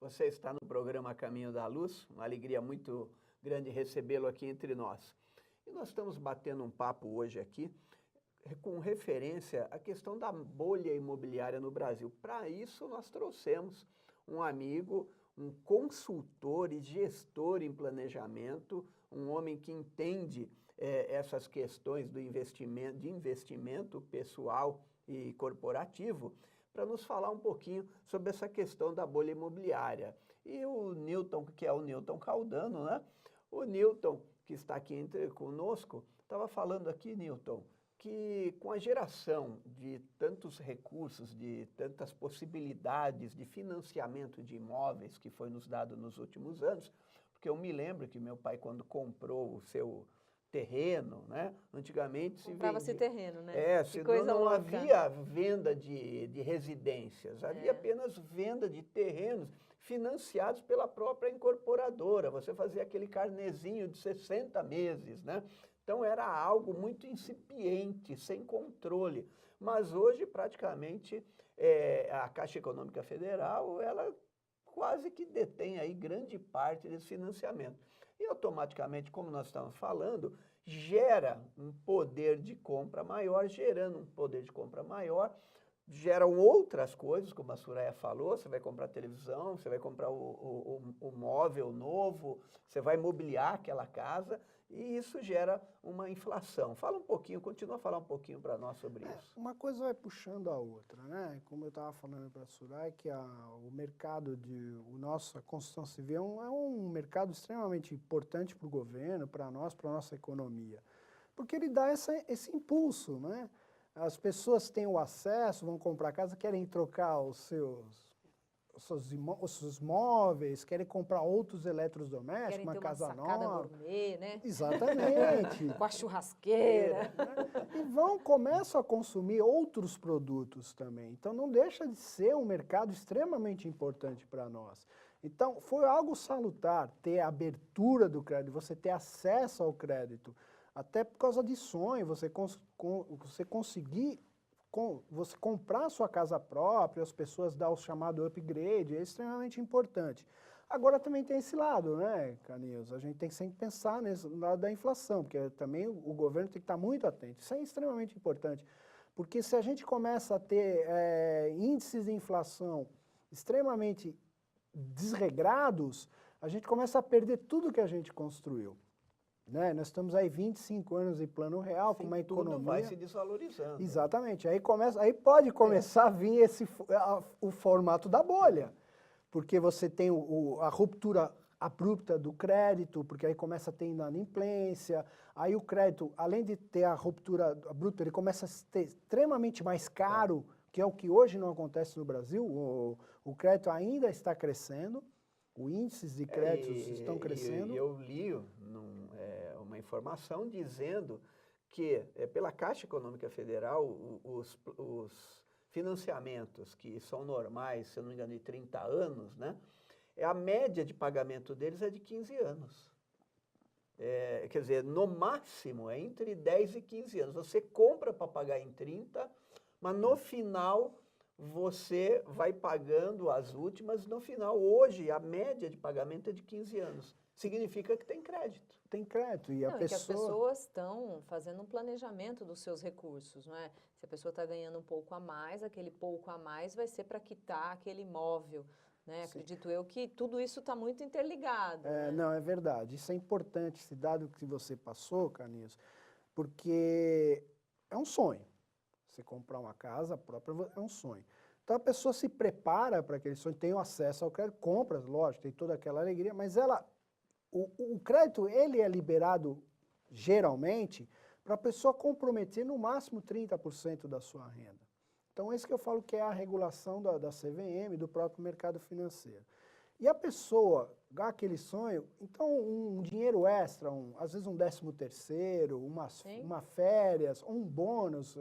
Você está no programa Caminho da Luz, uma alegria muito grande recebê-lo aqui entre nós. E nós estamos batendo um papo hoje aqui com referência à questão da bolha imobiliária no Brasil. Para isso, nós trouxemos um amigo, um consultor e gestor em planejamento, um homem que entende essas questões do investimento pessoal e corporativo, para nos falar um pouquinho sobre essa questão da bolha imobiliária. E o Newton, que é o Newton Caldano, né? O Newton, que está aqui conosco, estava falando aqui, Newton, que com a geração de tantos recursos, de tantas possibilidades de financiamento de imóveis que foi nos dado nos últimos anos, porque eu me lembro que meu pai, quando comprou o seu terreno, né? Antigamente se comprava-se terreno, né? Não havia venda de residências, havia apenas venda de terrenos financiados pela própria incorporadora. Você fazia aquele carnezinho de 60 meses, né? Então era algo muito incipiente, sem controle. Mas hoje, praticamente, a Caixa Econômica Federal, ela quase que detém aí grande parte desse financiamento. E automaticamente, como nós estamos falando, gera um poder de compra maior, gerando um poder de compra maior, geram outras coisas, como a Soraya falou, você vai comprar televisão, você vai comprar o móvel novo, você vai mobiliar aquela casa, e isso gera uma inflação. Fala um pouquinho, continua a falar um pouquinho para nós sobre isso. Uma coisa vai puxando a outra, né? Como eu estava falando para a Soraya, que o mercado a nossa construção civil é um mercado extremamente importante para o governo, para nós, para a nossa economia, porque ele dá esse impulso, né? As pessoas têm o acesso, vão comprar casa, querem trocar os seus móveis, querem comprar outros eletrodomésticos, querem uma ter casa uma sacada nova. gourmet, né? Exatamente. Com a churrasqueira. E começam a consumir outros produtos também. Então não deixa de ser um mercado extremamente importante para nós. Então foi algo salutar ter a abertura do crédito, você ter acesso ao crédito, até por causa de sonho, você conseguir você comprar sua casa própria, as pessoas dar o chamado upgrade, é extremamente importante. Agora também tem esse lado, né, Carlinhos? A gente tem que sempre pensar nesse lado da inflação, porque também o governo tem que estar muito atento. Isso é extremamente importante, porque se a gente começa a ter índices de inflação extremamente desregrados, a gente começa a perder tudo que a gente construiu. Né? Nós estamos aí 25 anos em plano real, sim, com uma economia... tudo vai se desvalorizando. Exatamente. Aí pode começar a vir o formato da bolha, porque você tem a ruptura abrupta do crédito, porque aí começa a ter inadimplência, aí o crédito, além de ter a ruptura abrupta, ele começa a ser extremamente mais caro, que é o que hoje não acontece no Brasil, o crédito ainda está crescendo, os índices de créditos estão crescendo. E eu li uma informação dizendo que, pela Caixa Econômica Federal, os financiamentos que são normais, se eu não me engano, de 30 anos, né? A média de pagamento deles é de 15 anos. Quer dizer, no máximo é entre 10 e 15 anos. Você compra para pagar em 30, mas no final você vai pagando as últimas. No final, hoje, a média de pagamento é de 15 anos. Significa que tem crédito. Tem crédito. E que as pessoas estão fazendo um planejamento dos seus recursos, não é? Se a pessoa está ganhando um pouco a mais, aquele pouco a mais vai ser para quitar aquele imóvel, né? Acredito eu que tudo isso está muito interligado. Né? Não, é verdade. Isso é importante, esse dado que você passou, Carlinhos, porque é um sonho. Você comprar uma casa própria é um sonho. Então a pessoa se prepara para aquele sonho, tem o acesso ao crédito, compra, lógico, tem toda aquela alegria, mas o crédito ele é liberado geralmente para a pessoa comprometer no máximo 30% da sua renda. Então esse que eu falo que é a regulação da CVM, do próprio mercado financeiro. E a pessoa, aquele sonho, então um dinheiro extra, às vezes um 13º, uma férias, um bônus,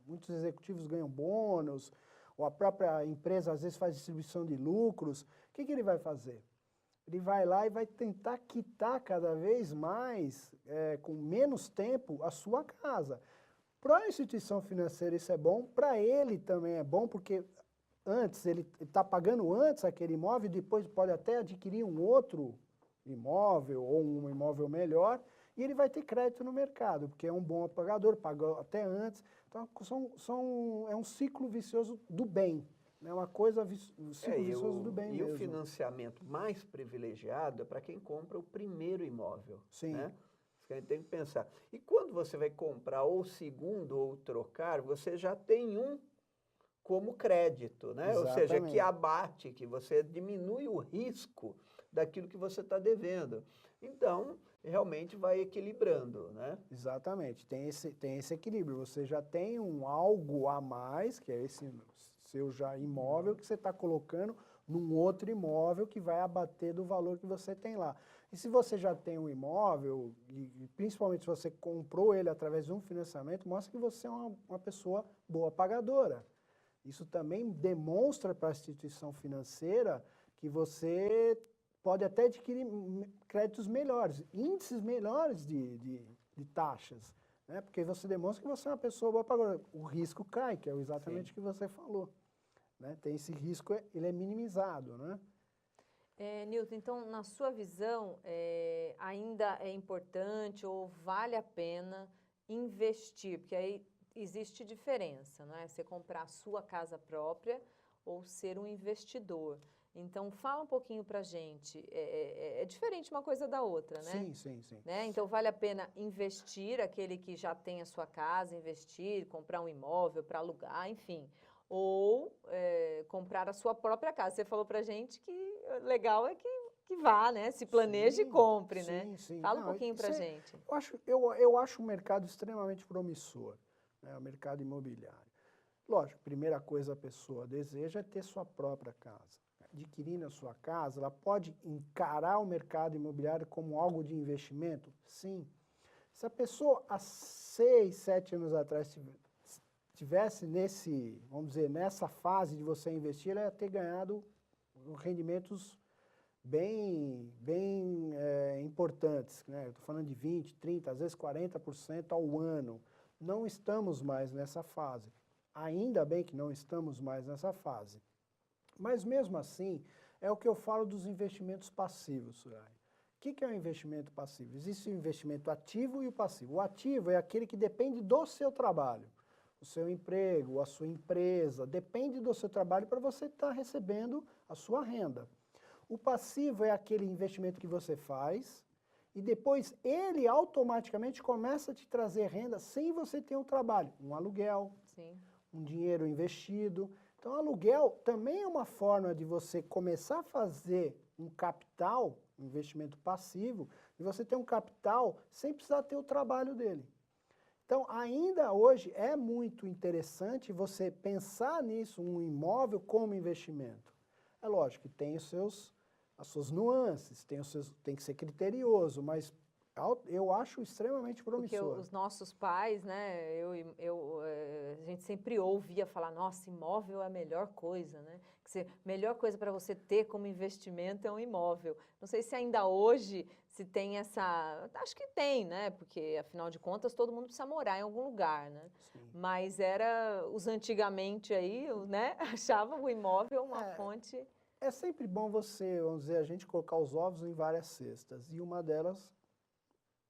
muitos executivos ganham bônus, ou a própria empresa às vezes faz distribuição de lucros, o que ele vai fazer? Ele vai lá e vai tentar quitar cada vez mais, com menos tempo, a sua casa. Para a instituição financeira isso é bom, para ele também é bom, porque antes, ele está pagando antes aquele imóvel e depois pode até adquirir um outro imóvel ou um imóvel melhor e ele vai ter crédito no mercado, porque é um bom pagador, pagou até antes. Então, é um ciclo vicioso do bem. É uma coisa, um ciclo vicioso do bem mesmo. E o financiamento mais privilegiado é para quem compra o primeiro imóvel. Sim. Né? Isso que a gente tem que pensar. E quando você vai comprar ou o segundo ou trocar, você já tem um como crédito, né? Ou seja, que abate, que você diminui o risco daquilo que você está devendo. Então, realmente vai equilibrando, né? Exatamente, tem esse equilíbrio. Você já tem um algo a mais, que é esse seu já imóvel, que você está colocando num outro imóvel que vai abater do valor que você tem lá. E se você já tem um imóvel, e principalmente se você comprou ele através de um financiamento, mostra que você é uma pessoa boa pagadora. Isso também demonstra para a instituição financeira que você pode até adquirir créditos melhores, índices melhores de taxas, né? Porque você demonstra que você é uma pessoa boa pagadora. O risco cai, que é exatamente o que você falou. Né? Tem esse risco, ele é minimizado, né? Nilton, então, na sua visão, ainda é importante ou vale a pena investir? Porque aí existe diferença, não é? Você comprar a sua casa própria ou ser um investidor. Então, fala um pouquinho pra gente. É diferente uma coisa da outra, né? Sim, sim, sim. Né? Então, vale a pena investir, aquele que já tem a sua casa, investir, comprar um imóvel para alugar, enfim. Ou comprar a sua própria casa. Você falou pra gente que legal é que vá, né? Se planeje e compre, né? Sim, sim. Fala um pouquinho pra gente. Eu acho um mercado extremamente promissor, né? O mercado imobiliário. Lógico, a primeira coisa a pessoa deseja é ter sua própria casa. Adquirindo a sua casa, ela pode encarar o mercado imobiliário como algo de investimento? Sim. Se a pessoa, há 6, 7 anos atrás, tivesse vamos dizer, nessa fase de você investir, ela ia ter ganhado rendimentos bem importantes, né? Eu estou falando de 20, 30, às vezes 40% ao ano. Não estamos mais nessa fase. Ainda bem que não estamos mais nessa fase. Mas mesmo assim, é o que eu falo dos investimentos passivos, Surai. O que é um investimento passivo? Existe o investimento ativo e o passivo. O ativo é aquele que depende do seu trabalho. O seu emprego, a sua empresa, depende do seu trabalho para você estar recebendo a sua renda. O passivo é aquele investimento que você faz e depois ele automaticamente começa a te trazer renda sem você ter um trabalho, um aluguel, Sim. um dinheiro investido. Então, aluguel também é uma forma de você começar a fazer um capital, um investimento passivo, e você ter um capital sem precisar ter o trabalho dele. Então, ainda hoje é muito interessante você pensar nisso, um imóvel como investimento. É lógico que tem as suas nuances, tem que ser criterioso, mas eu acho extremamente promissor. Porque os nossos pais, né, a gente sempre ouvia falar, nossa, imóvel é a melhor coisa, né? Melhor coisa para você ter como investimento é um imóvel. Não sei se ainda hoje se tem essa... Acho que tem, né? Porque, afinal de contas, todo mundo precisa morar em algum lugar, né? Sim. Mas os antigamente aí, né, achavam o imóvel uma fonte... É sempre bom você, vamos dizer, a gente colocar os ovos em várias cestas, e uma delas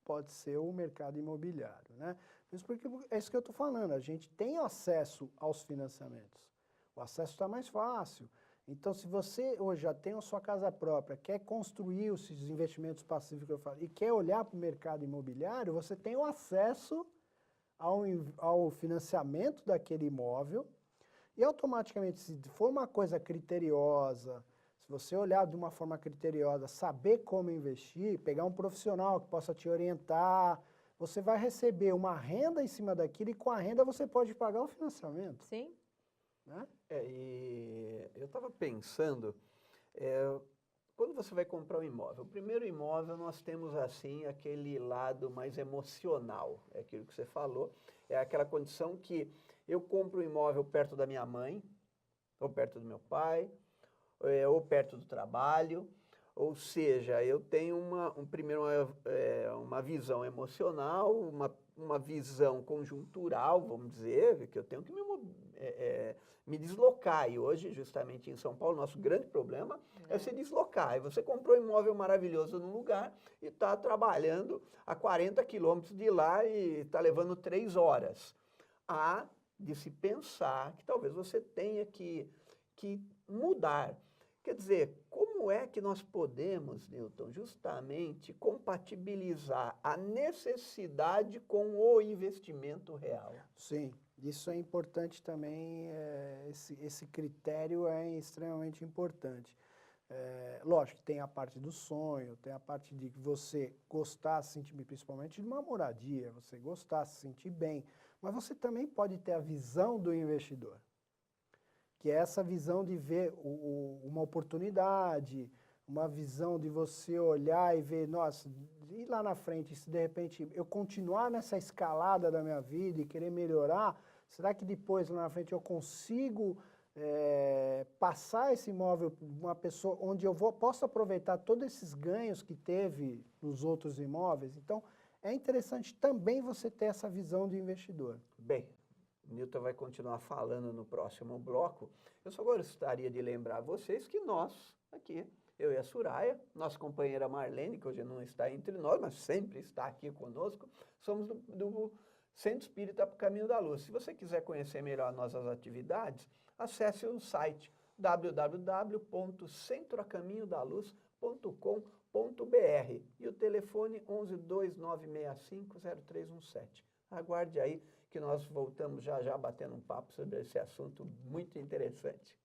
pode ser o mercado imobiliário, né? Isso porque é isso que eu estou falando, a gente tem acesso aos financiamentos. O acesso está mais fácil. Então, se você hoje já tem a sua casa própria, quer construir os investimentos passivos que eu falo, e quer olhar para o mercado imobiliário, você tem o acesso ao financiamento daquele imóvel, e automaticamente, se for uma coisa criteriosa, se você olhar de uma forma criteriosa, saber como investir, pegar um profissional que possa te orientar, você vai receber uma renda em cima daquilo e com a renda você pode pagar o financiamento. Sim. Né? E eu estava pensando, quando você vai comprar um imóvel, o primeiro imóvel nós temos assim aquele lado mais emocional, é aquilo que você falou, é aquela condição que eu compro um imóvel perto da minha mãe, ou perto do meu pai, ou perto do trabalho, ou seja, eu tenho primeiro uma visão emocional, uma visão conjuntural, vamos dizer, que eu tenho que me deslocar. E hoje, justamente em São Paulo, nosso grande problema é se deslocar. E você comprou um imóvel maravilhoso num lugar e está trabalhando a 40 quilômetros de lá e está levando 3 horas. Há de se pensar que talvez você tenha que mudar. Quer dizer, como é que nós podemos, Newton, justamente compatibilizar a necessidade com o investimento real? Sim, isso é importante também, esse critério é extremamente importante. Lógico que tem a parte do sonho, tem a parte de você gostar, se sentir bem, principalmente de uma moradia, você gostar, se sentir bem, mas você também pode ter a visão do investidor, que é essa visão de ver uma oportunidade, uma visão de você olhar e ver, nossa, ir lá na frente, se de repente eu continuar nessa escalada da minha vida e querer melhorar, será que depois lá na frente eu consigo passar esse imóvel para uma pessoa onde eu posso aproveitar todos esses ganhos que teve nos outros imóveis? Então, é interessante também você ter essa visão de investidor. Bem, Newton vai continuar falando no próximo bloco. Eu só gostaria de lembrar a vocês que nós, aqui, eu e a Soraya, nossa companheira Marlene, que hoje não está entre nós, mas sempre está aqui conosco, somos do Centro Espírita Caminho da Luz. Se você quiser conhecer melhor nossas atividades, acesse o site www.centroacaminhodaluz.com.br e o telefone 1129650317. Aguarde aí que nós voltamos já batendo um papo sobre esse assunto muito interessante.